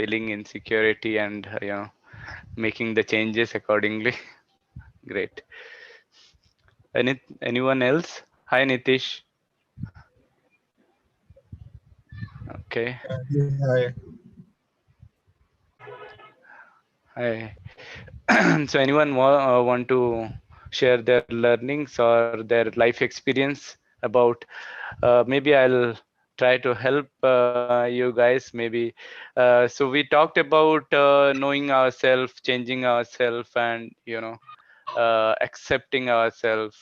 feeling insecurity and making the changes accordingly. Great. Anyone else? Hi, Nitish. Okay. Hi. Hi. So anyone want to share their learnings or their life experience about maybe I'll try to help you guys maybe. So we talked about knowing ourselves, changing ourselves, and accepting ourselves,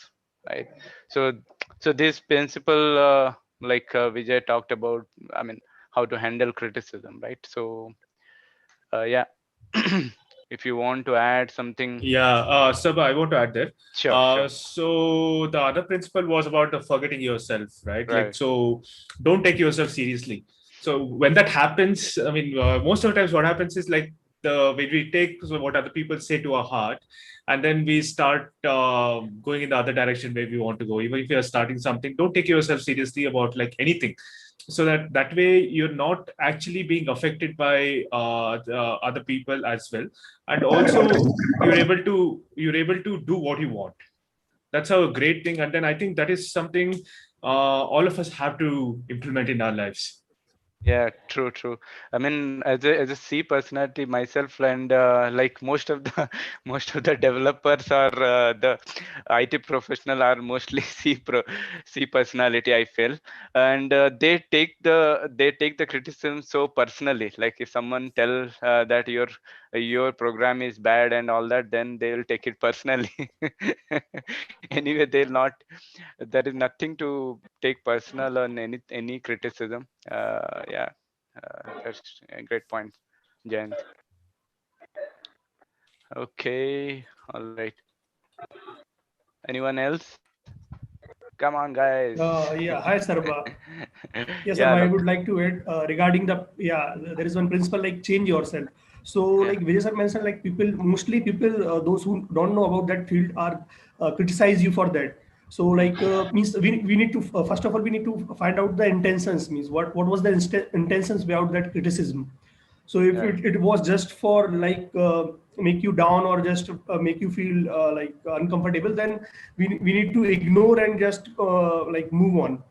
right? So this principle like Vijay talked about, I mean, how to handle criticism, right? So yeah. If you want to add something. Yeah, Sabha, I want to add there. Sure, sure. So the other principle was about forgetting yourself, right? Like, Right. so don't take yourself seriously. So when that happens, I mean, most of the times what happens is like when we take what other people say to our heart, and then we start going in the other direction where we want to go. Even if you are starting something, don't take yourself seriously about like anything, so that way you're not actually being affected by the other people as well, and also you're able to do what you want. That's a great thing, and then I think that is something all of us have to implement in our lives. Yeah, true, true. I mean, as a C personality myself, and like most of the most of the developers or the IT professional are mostly C personality, I feel, and they take the criticism so personally. Like if someone tell that your program is bad and all that, then they'll take it personally. Anyway, they'll not. There is nothing to take personal on any criticism. Yeah, that's a great point, Jayant. Okay, all right. Anyone else? Come on, guys. Yeah, hi Sarva. Yes, Yeah, Sarva, I look. would like to add regarding there is one principle like change yourself. So, Yeah, like Vijay sir mentioned, like mostly people, those who don't know about that field are criticize you for that. So, like means we need to first of all we need to find out the intentions. Means what was the intentions behind that criticism. So if right. it was just for like make you down or just make you feel like uncomfortable, then we need to ignore and just like move on.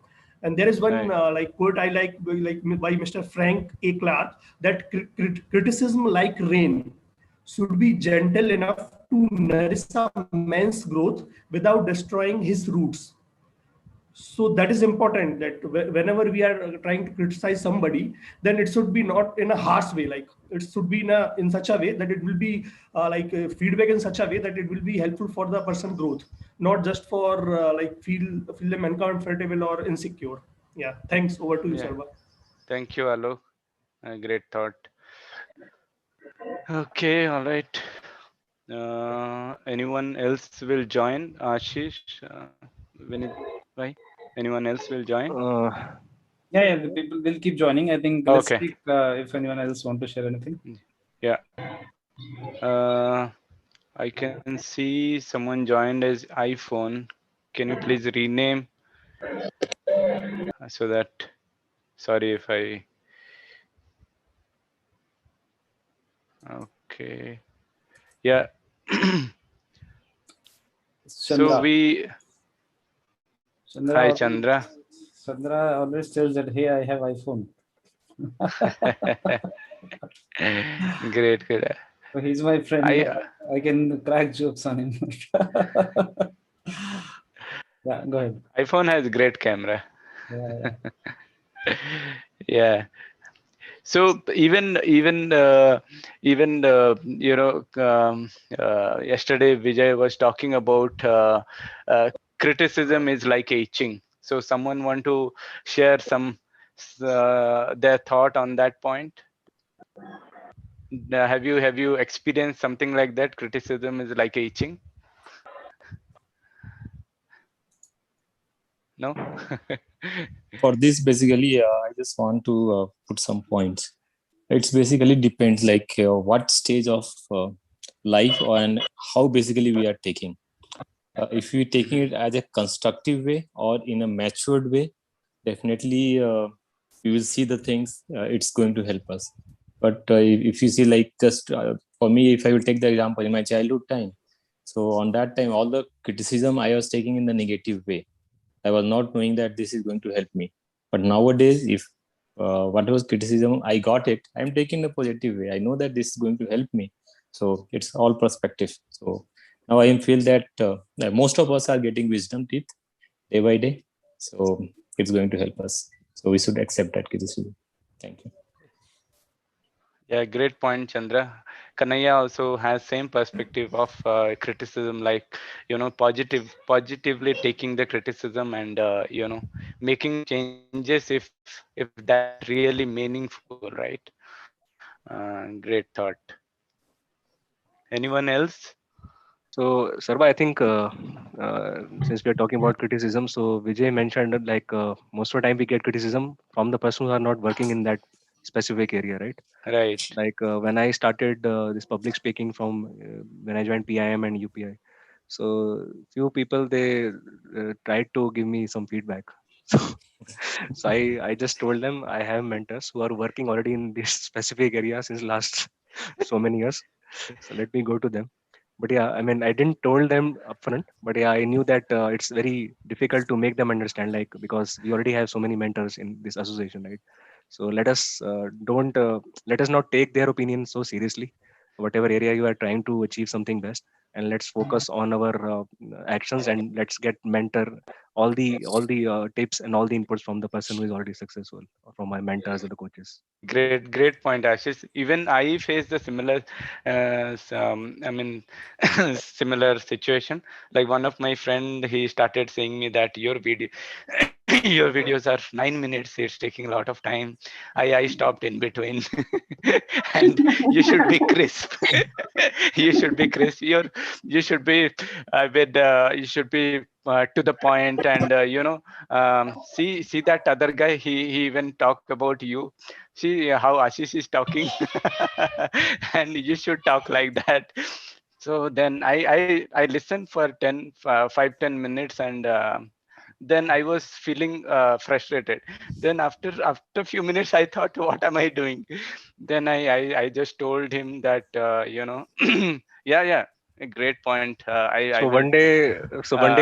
And there is one Right. like quote I like by Mr. Frank A. Clark, that criticism like rain should be gentle enough to nourish a man's growth without destroying his roots. So that is important, that whenever we are trying to criticize somebody, then it should be not in a harsh way, like it should be in such a way that it will be feedback in such a way that it will be helpful for the person growth, not just for like feel them uncomfortable or insecure. Yeah, thanks. Over to you, Yeah. Sarva. Thank you, Alok. A great thought. Okay, all right. Anyone else will join? Ashish, Vinit, bhai? Anyone else will join? Yeah, the people will keep joining. I think let's Okay. speak if anyone else want to share anything. Yeah. Uh, I can see someone joined as iPhone. Can you please rename so that, sorry if I, okay. Yeah. So Chandra. we, Chandra hi always, Chandra. Chandra always tells that, hey, I have iPhone. Great, great. So he's my friend. I I can crack jokes on him. Yeah, go ahead. iPhone has great camera. Yeah, Yeah. So even yesterday Vijay was talking about criticism is like itching. So someone want to share some their thought on that point? Have you experienced something like that? Criticism is like itching? No? For this, basically, I just want to put some points. It's basically depends like what stage of life and how basically we are taking. If we taking it as a constructive way or in a matured way, definitely we will see the things it's going to help us. But if you see, like, just for me, if I will take the example in my childhood time, so on that time, all the criticism I was taking in the negative way. I was not knowing that this is going to help me. But nowadays, if what was criticism, I got it, I'm taking the positive way. I know that this is going to help me. So it's all perspective. So now I feel that most of us are getting wisdom teeth day by day. So it's going to help us. So we should accept that criticism. Thank you. Yeah, great point, Chandra. Kanaya also has same perspective of criticism, like, positively taking the criticism and making changes if that's really meaningful, right? Great thought. Anyone else? So, Sarva, I think since we are talking about criticism, so Vijay mentioned that like most of the time we get criticism from the person who are not working in that specific area, right? Right. Like when I started this public speaking from when I joined PIM and UPI, so few people they tried to give me some feedback. So I just told them I have mentors who are working already in this specific area since last so many years. So let me go to them. But yeah, I mean, I didn't told them upfront, but yeah, I knew that it's very difficult to make them understand, like because we already have so many mentors in this association, right? So don't let us not take their opinion so seriously. Whatever area you are trying to achieve something best, and let's focus on our actions, and let's get mentor all the tips and all the inputs from the person who is already successful, or from my mentors or the coaches. Great point, Ashish. Even I faced a similar, similar situation. Like one of my friend, he started saying me that your video, your videos are 9 minutes. It's taking a lot of time. I stopped in between, and you should be crisp. You should be crisp. You should be you should be to the point, and see that other guy. He even talk about you. See how Ashish is talking, and you should talk like that. So then I listened for 5-10 minutes, and then I was feeling frustrated. Then after a few minutes, I thought, what am I doing? Then I just told him that yeah, a great point. I So will. one day,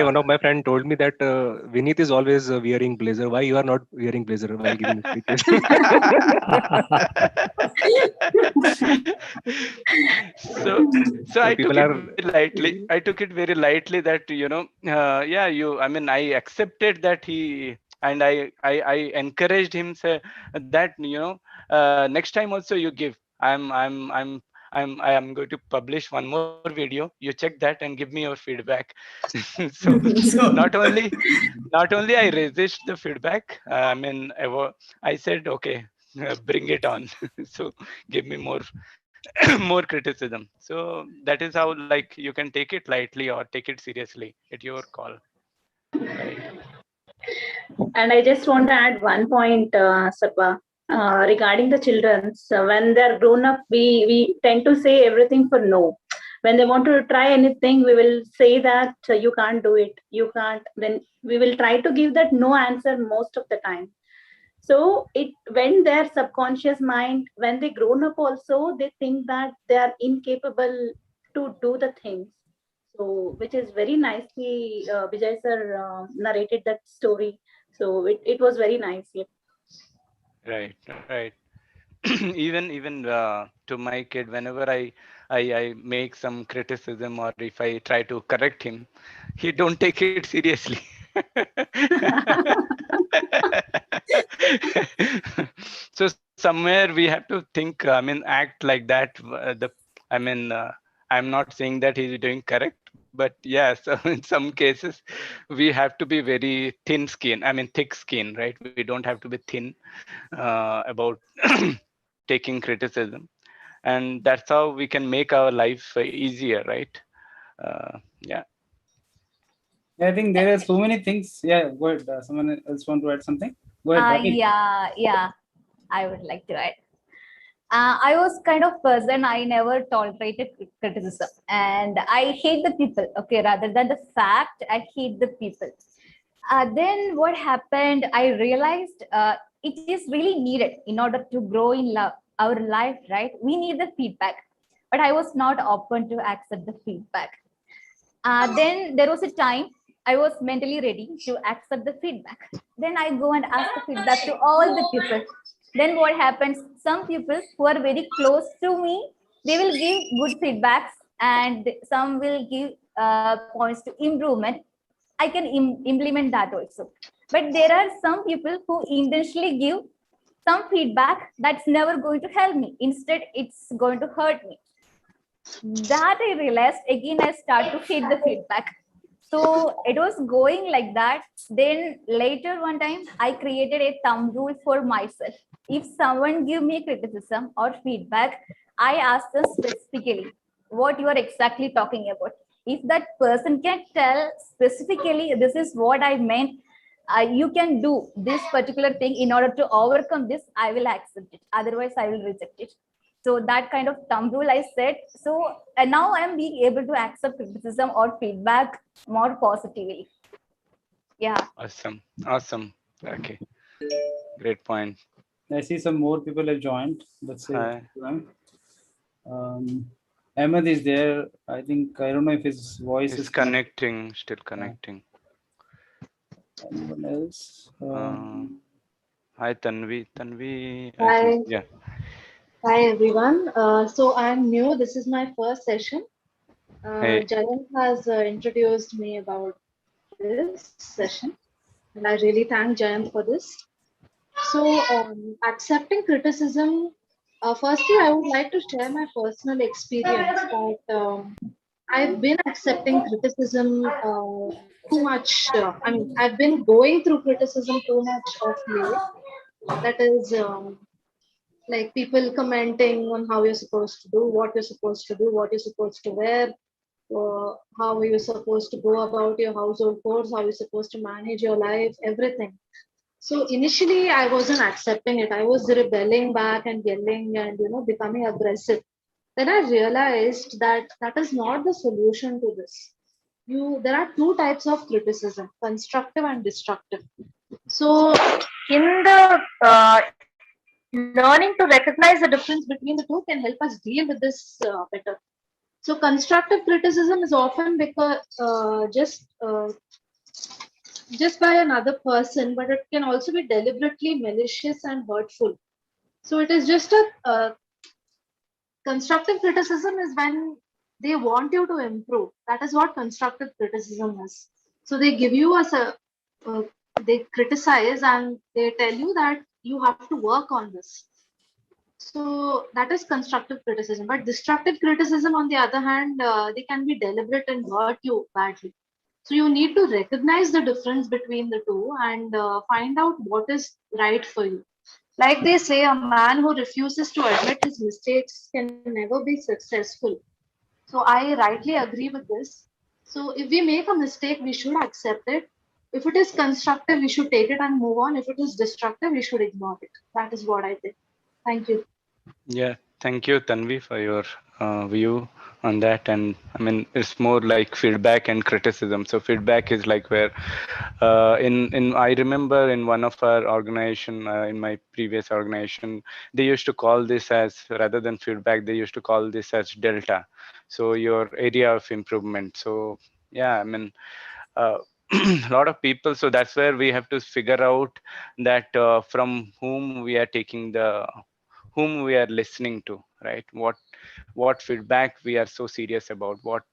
one of my friend told me that Vineet is always wearing blazer. Why you are not wearing blazer while giving speeches? so so So I took people it are very lightly. I took it very lightly that yeah, I mean, I accepted that he, and I encouraged him, say that next time also you give. I am going to publish one more video. You check that and give me your feedback. So So, not only I resist the feedback. I said, okay, bring it on. So give me more more criticism. So that is how, like, you can take it lightly or take it seriously. At your call, right? And I just want to add one point, Sarva, regarding the children. So when they're grown up, we tend to say everything for no. When they want to try anything, we will say that you can't do it, you can't. Then we will try to give that no answer most of the time. So it when their subconscious mind, when they grown up also, they think that they are incapable to do the things. So which is very nicely Vijay sir narrated that story. So it was very nice. Yeah. Right. Even to my kid, whenever I make some criticism, or if I try to correct him, he don't take it seriously. So somewhere we have to think, act like that. I'm not saying that he's doing correct, but yes, in some cases we have to be very thin skin, thick skin, right? We don't have to be thin about taking criticism, and that's how we can make our life easier, right? Yeah. I think there are so many things. Yeah, go ahead. Someone else want to add something? Go ahead, Ravi. Yeah, I would like to add. I was kind of person, I never tolerated criticism, and I hate the people. Okay, rather than the fact, I hate the people. Then what happened? I realized it is really needed in order to grow in love. our life, right? We need the feedback, but I was not open to accept the feedback. Then there was a time I was mentally ready to accept the feedback. Then I go and ask the feedback to all the people. Then what happens? Some people who are very close to me, they will give good feedbacks, and some will give points to improvement. I can implement that also. But there are some people who intentionally give some feedback that's never going to help me. Instead, it's going to hurt me. That I realized, again, I start to hate the feedback. So it was going like that. Then later one time, I created a thumb rule for myself. If someone give me criticism or feedback, I ask them specifically what you are exactly talking about. If that person can tell specifically, this is what I meant, you can do this particular thing in order to overcome this, I will accept it. Otherwise, I will reject it. So that kind of thumb rule I set. So and now I'm being able to accept criticism or feedback more positively. Yeah. Awesome. Okay. Great point. I see some more people have joined. Let's say Hi. Ahmed is there. I think, I don't know if his voice It's is connecting, still connecting. Anyone else? Hi, Tanvi. Tanvi. Hi. Yeah. Hi, everyone. So I'm new. This is my first session. Hey. Jayant has introduced me about this session, and I really thank Jayant for this. So accepting criticism, firstly, I would like to share my personal experience that I've been accepting criticism too much. I've been going through criticism too much of late. That is like people commenting on how you're supposed to do, what you're supposed to do, what you're supposed to wear, how are you supposed to go about your household chores, how you're supposed to manage your life, everything. So initially, I wasn't accepting it. I was rebelling back and yelling and becoming aggressive. Then I realized that that is not the solution to this. There are two types of criticism: constructive and destructive. So in the learning to recognize the difference between the two can help us deal with this better. So constructive criticism is often because just by another person, but it can also be deliberately malicious and hurtful. So it is just a constructive criticism is when they want you to improve. That is what constructive criticism is. So they give you they criticize and they tell you that you have to work on this. So that is constructive criticism. But destructive criticism, on the other hand, they can be deliberate and hurt you badly. So you need to recognize the difference between the two and find out what is right for you. Like they say, a man who refuses to admit his mistakes can never be successful. So I rightly agree with this. So if we make a mistake, we should accept it. If it is constructive, we should take it and move on. If it is destructive, we should ignore it. That is what I did. Thank you. Yeah, thank you, Tanvi, for your view on that. And I mean, it's more like feedback and criticism. So feedback is like where I remember in one of our organization, in my previous organization, they used to call this as, rather than feedback, they used to call this as delta. So your area of improvement. So yeah, I mean, a lot of people. So that's where we have to figure out that from whom we are taking whom we are listening to, right? What feedback we are so serious about, what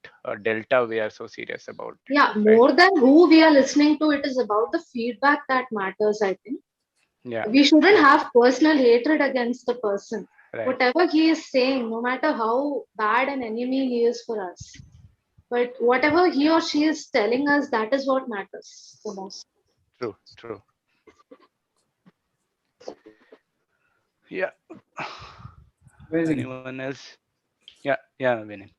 delta we are so serious about. Yeah, more right? Than who we are listening to, it is about the feedback that matters, I think. Yeah. We shouldn't have personal hatred against the person. Right. Whatever he is saying, no matter how bad an enemy he is for us. But whatever he or she is telling us, that is what matters the most. True. Yeah. Anyone else? Yeah, Vinay.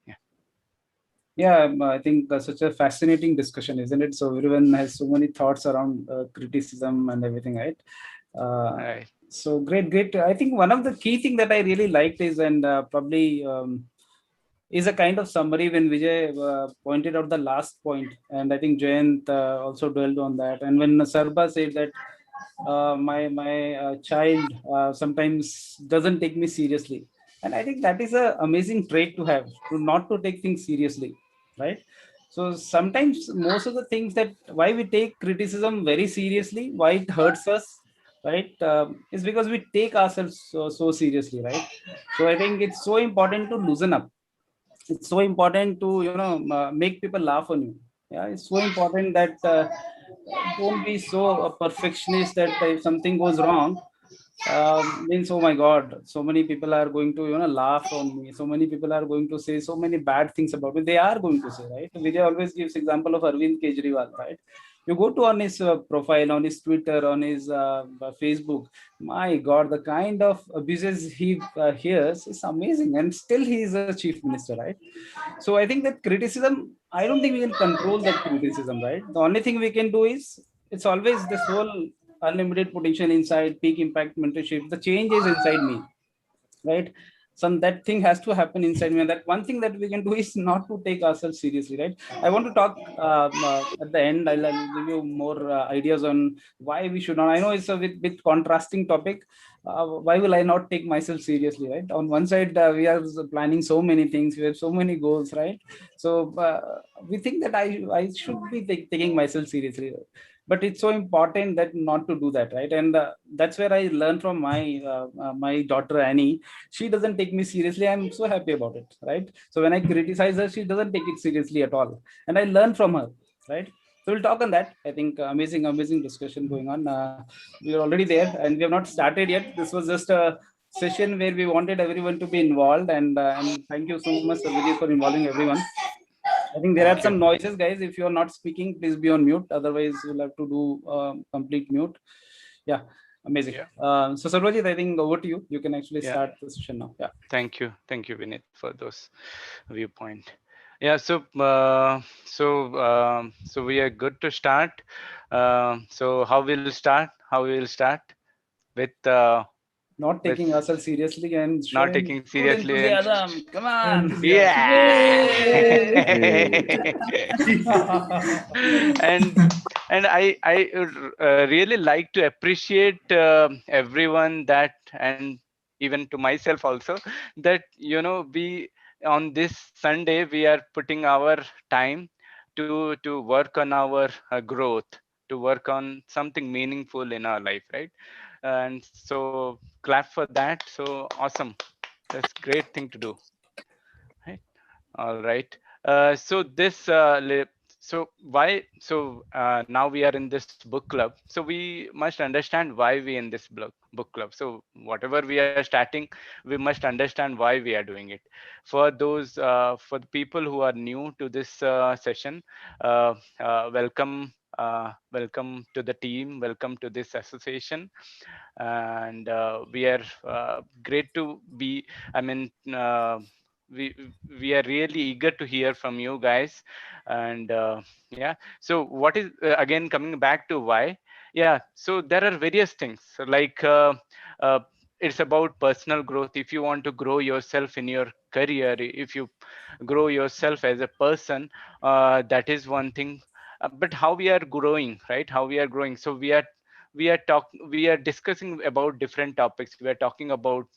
Yeah, I think such a fascinating discussion, isn't it? So everyone has so many thoughts around criticism and everything, right? Right. So great. I think one of the key thing that I really liked is, and probably is a kind of summary when Vijay pointed out the last point, and I think Jayant also dwelled on that. And when Sarba said that my child sometimes doesn't take me seriously, and I think that is a amazing trait to have, to not to take things seriously, right? So sometimes most of the things that why we take criticism very seriously, why it hurts us, right, is because we take ourselves so seriously, right? So I think it's so important to loosen up. It's so important to make people laugh on you. Yeah, it's so important that don't be so perfectionist that if something goes wrong, means, oh my god, so many people are going to laugh on me, so many people are going to say so many bad things about me. They are going to say, right? Vijay always gives example of Arvind Kejriwal, right? You go to on his profile, on his Twitter, on his Facebook, my god, the kind of abuses he hears is amazing, and still he is a chief minister, right? So I think that criticism, I don't think we can control that criticism, right? The only thing we can do is, it's always this whole unlimited potential inside, peak impact mentorship. The change is inside me, right? Some that thing has to happen inside me. And that one thing that we can do is not to take ourselves seriously, right? I want to talk at the end. I'll give you more ideas on why we should not. I know it's a bit contrasting topic. Why will I not take myself seriously, right? On one side, we are planning so many things, we have so many goals, right? So we think that I should be taking myself seriously, but it's so important that not to do that, right? And that's where I learned from my daughter Annie. She doesn't take me seriously. I'm so happy about it, right? So when I criticize her, she doesn't take it seriously at all, and I learn from her, right? So we'll talk on that. I think amazing discussion going on. We are already there, and we have not started yet. This was just a session where we wanted everyone to be involved, and thank you so much, Vijay, for involving everyone. I think there are Thank you. some noises, guys. If you're not speaking, please be on mute. Otherwise, we'll have to do complete mute. Yeah, amazing. Yeah. So, Sarvajit, I think over to you. You can actually Yeah. start the session now. Yeah. Thank you, Vinit, for those viewpoint. Yeah, so we are good to start. So how we'll start? How we will start with Not taking with ourselves seriously and not showing taking full seriously and enthusiasm. Come on. yeah. Yay! And I really like to appreciate everyone that, and even to myself also, that we on this Sunday we are putting our time to work on our growth, to work on something meaningful in our life, right? And so clap for that. So awesome. That's great thing to do, right? All right. So this so why so now we are in this book club, so we must understand why we in this book club. So whatever we are starting, we must understand why we are doing it. For those for the people who are new to this session, welcome to the team, welcome to this association. And we are great to be, I mean, we we are really eager to hear from you guys. And yeah, so what is again, coming back to why? Yeah, so there are various things, like uh, it's about personal growth. If you want to grow yourself in your career, if you grow yourself as a person, that is one thing. But how we are growing, right? How we are growing. So we are discussing about different topics. We are talking about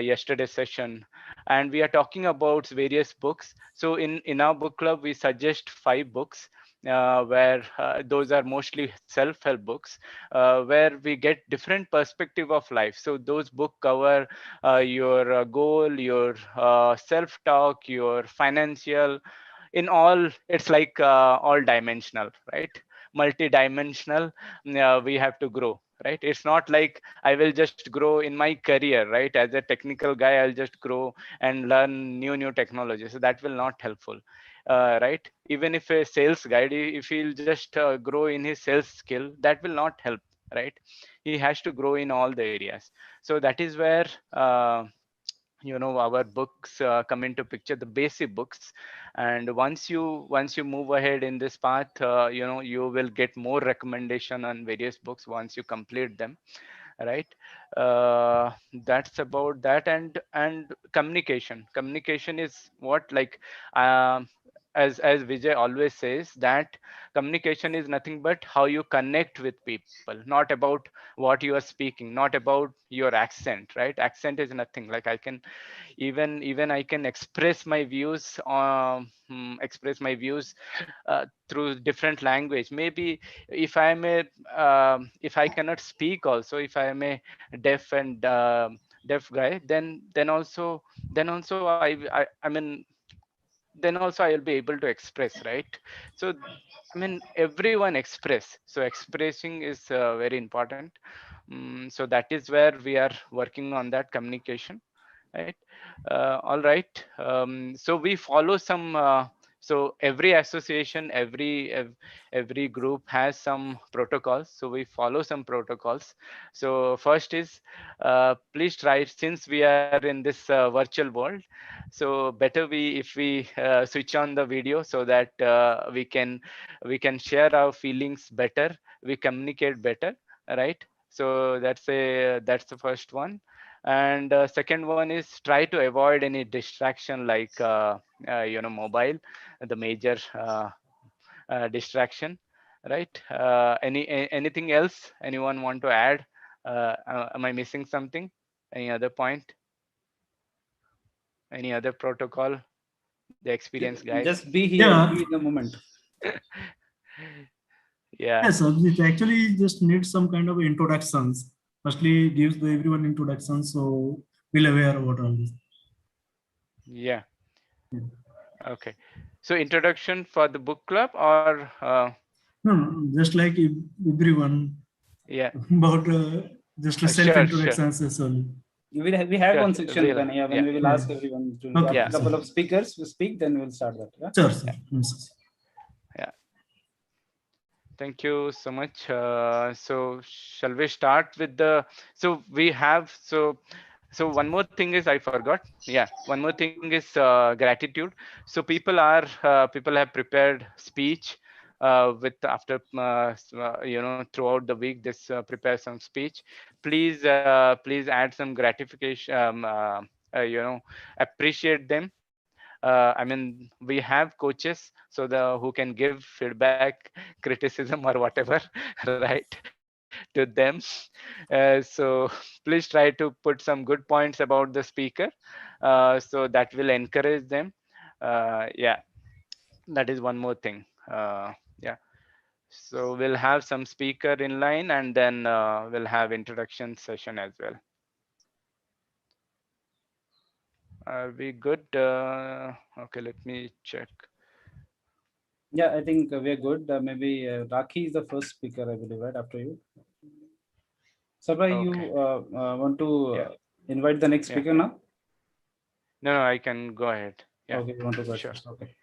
yesterday's session, and we are talking about various books. So in our book club, we suggest 5 books, where those are mostly self-help books, where we get different perspective of life. So those book cover your goal, your self-talk, your financial, in all. It's like all dimensional, right? Multi-dimensional. We have to grow, right? It's not like I will just grow in my career, right? As a technical guy, I'll just grow and learn new technologies. So that will not helpful, right? Even if a sales guy, if he'll just grow in his sales skill, that will not help, right? He has to grow in all the areas. So that is where our books come into picture, the basic books. And once you move ahead in this path, you will get more recommendation on various books once you complete them, right? That's about that. And communication is what, like, um as Vijay always says, that communication is nothing but how you connect with people, not about what you are speaking, not about your accent, right? Accent is nothing. Like I can even I can express my views, through different language. Maybe if I'm a if I cannot speak also, if I am a deaf and deaf guy, then also I mean then also I'll be able to express, right? So I mean everyone express, so expressing is very important. So that is where we are working on that communication, right? All right. So we follow some so every association, every group has some protocols, so we follow some protocols. So first is please try, since we are in this virtual world, so better we if we switch on the video, so that we can share our feelings better, we communicate better, right? So that's the first one. And second one is try to avoid any distraction, like mobile, the major distraction, right? Anything else anyone want to add? Am I missing something? Any other point? Any other protocol? The experienced guys. Just be here, Yeah. be in the moment. Yeah. Yes, it actually just needs some kind of introductions. Firstly, gives everyone introductions, so we'll aware about all this. Yeah. Yeah. Okay. So introduction for the book club, or No, just like everyone yeah, about just a self sure, sure. introductions as well. We have Sure, one section we'll- when yeah. we will Yeah. ask everyone to Okay, Yeah. a couple of speakers to speak, then we'll start that. Yeah? Sure, sir. Yes. Thank you so much. So shall we start with the, so we have, so one more thing is I forgot. Yeah, one more thing is gratitude. So people have prepared speech with after throughout the week, this prepare some speech. Please add some gratification, appreciate them. I mean, we have coaches, so who can give feedback, criticism, or whatever, right, to them. So please try to put some good points about the speaker, so that will encourage them. Yeah, that is one more thing. Yeah. So we'll have some speaker in line, and then we'll have introduction session as well. Are we good? Okay, let me check. Yeah, I think we are good. Maybe Rakhi is the first speaker, I believe, right after you. Sabha, Okay. you want to Yeah. invite the next Yeah. speaker now? No, I can go ahead. Yeah. Okay, you want to go Sure. first. Okay.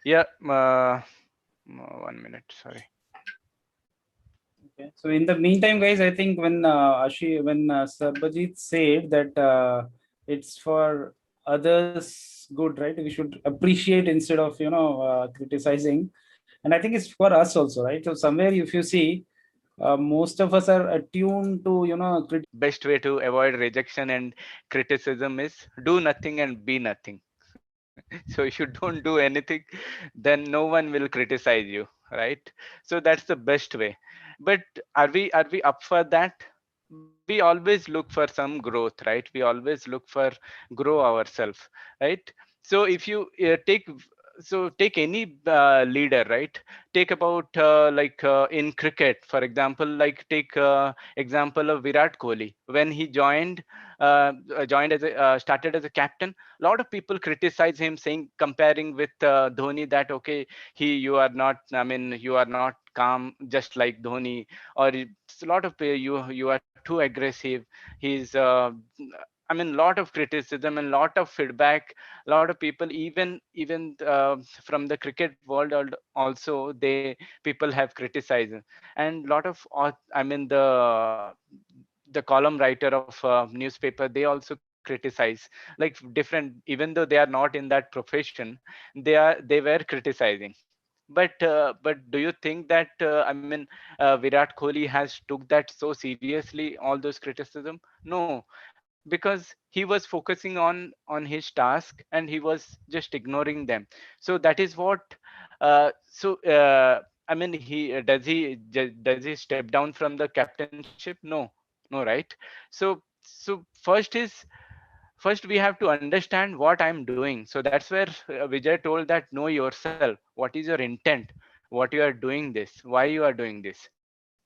Yeah. 1 minute. Sorry. Okay. So in the meantime, guys, I think when Sarbajit said that it's for others good, right? We should appreciate instead of criticizing, and I think it's for us also, right? So somewhere, if you see, most of us are attuned to Best way to avoid rejection and criticism is do nothing and be nothing. So if you don't do anything, then no one will criticize you, right? So that's the best way. But are we up for that? We always look for some growth, right? We always look for grow ourselves, right? So if you take any leader, right? Take about in cricket, for example, like take example of Virat Kohli. When he joined as started as a captain, a lot of people criticize him, saying, comparing with Dhoni, that okay, you are not, I mean, you are not calm just like Dhoni, or it's a lot of you are too aggressive. He's I mean, lot of criticism and lot of feedback. A lot of people, even from the cricket world also, people have criticized, and lot of I mean the column writer of newspaper, they also criticize, like different, even though they are not in that profession, they were criticizing. But do you think that I mean Virat Kohli has took that so seriously, all those criticism? No. because he was focusing on his task and he was just ignoring them. So that is what I mean, does he step down from the captainship? No, right? So first we have to understand what I'm doing. So that's where Vijay told that know yourself. What is your intent? What you are doing this? Why you are doing this?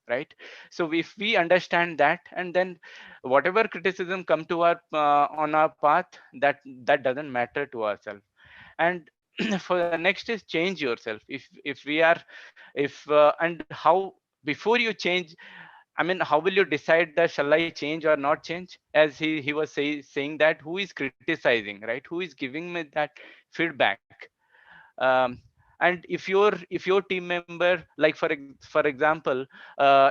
Right? So if we understand that, and then whatever criticism come to our on our path, that doesn't matter to ourselves. And for the next is change yourself. If we are, if and how before you change, I mean, how will you decide that shall I change or not change? As he was saying that who is criticizing, right? Who is giving me that feedback? Um, and if your team member, like for example,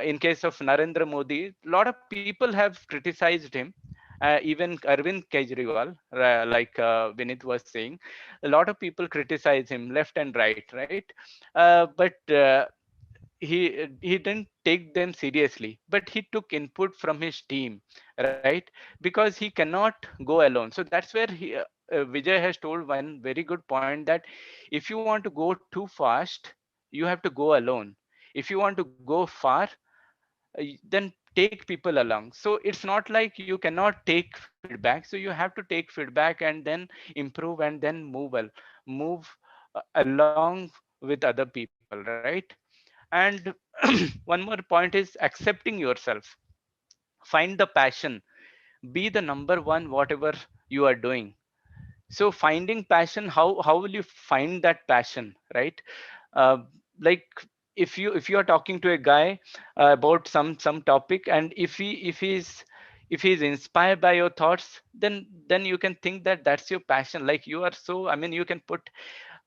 in case of Narendra Modi, a lot of people have criticized him. Even Arvind Kejriwal, Vinit was saying, a lot of people criticize him left and right. But he didn't take them seriously, but he took input from his team, right? Because he cannot go alone. So that's where Vijay has told one very good point, that if you want to go too fast, you have to go alone. If you want to go far, then take people along. So it's not like you cannot take feedback. So you have to take feedback and then improve and then move along with other people, right? And one more point is accepting yourself. Find the passion. Be the number one whatever you are doing. So finding passion, how will you find that passion, right? uh, like if you are talking to a guy about some topic, and if he's inspired by your thoughts, then you can think that that's your passion. Like you are so, I mean, you can put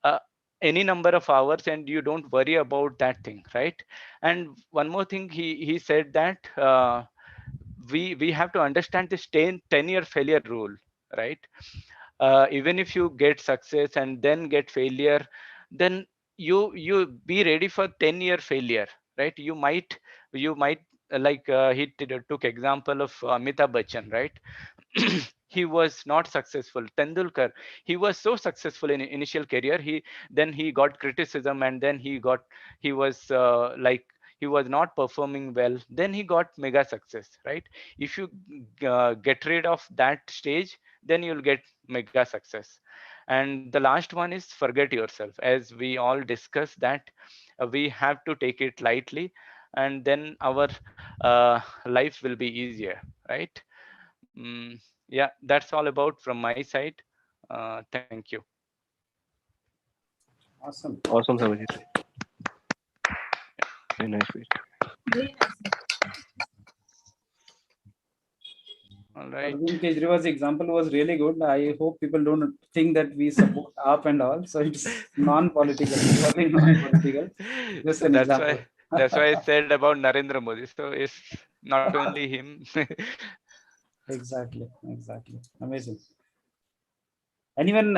uh, any number of hours and you don't worry about that thing, right? And one more thing, he said that we have to understand this 10-year failure rule, right? Even if you get success and then get failure, then you be ready for 10-year failure, right? You might took example of Amitabh Bachchan, right? He was not successful. Tendulkar, he was so successful in initial career. He got criticism, and then he was he was not performing well. Then he got mega success, right? If you get rid of that stage, then you'll get mega success. And the last one is forget yourself. As we all discussed that we have to take it lightly, and then our life will be easier, right? Yeah, that's all about from my side. Thank you. Awesome. Awesome, Sarvajit. Very nice speech. All right. Arvind Kejriwal's example was really good. I hope people don't think that we support AAP and all. So it's non-political, purely non-political. Just So an that's example. why I said about Narendra Modi. So it's not only him. Exactly. Amazing. Anyone